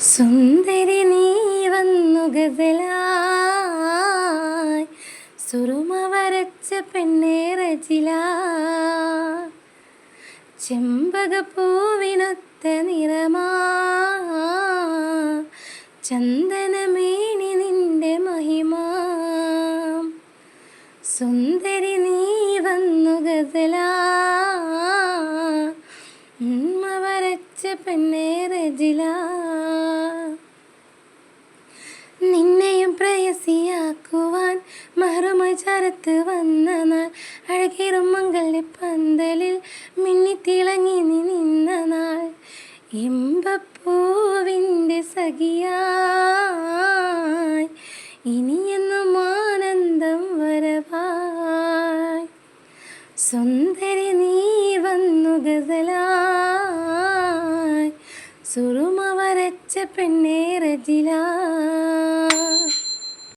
സുന്ദരി നീ വന്നു ഗസലായി, സുറുമ വരച്ച പെണ്ണേ റജില, ചെമ്പകപ്പൂവിനൊത്ത നിറമാ, ചന്ദനമേനി നിന്റെ മഹിമ. സുന്ദരി നീ വന്നു ഗസലായി, ഉമ്മ വരച്ച പെണ്ണേ റജില. നിന്നെയും പ്രയസിയാക്കുവാൻ മറുമ ചരത്ത് വന്ന നാൾ, അഴകേറും മംഗല്യ പന്തലിൽ മിന്നിത്തിളങ്ങി നീ നിന്ന നാൾ, ഇമ്പപ്പൂവിൻ്റെ സഖിയായി ഇനിയെന്നും ആനന്ദം വരവായി. സുന്ദരി നീ വന്നു ഗസലായി, സുറുമ വരച്ച പെണ്ണേ റജില.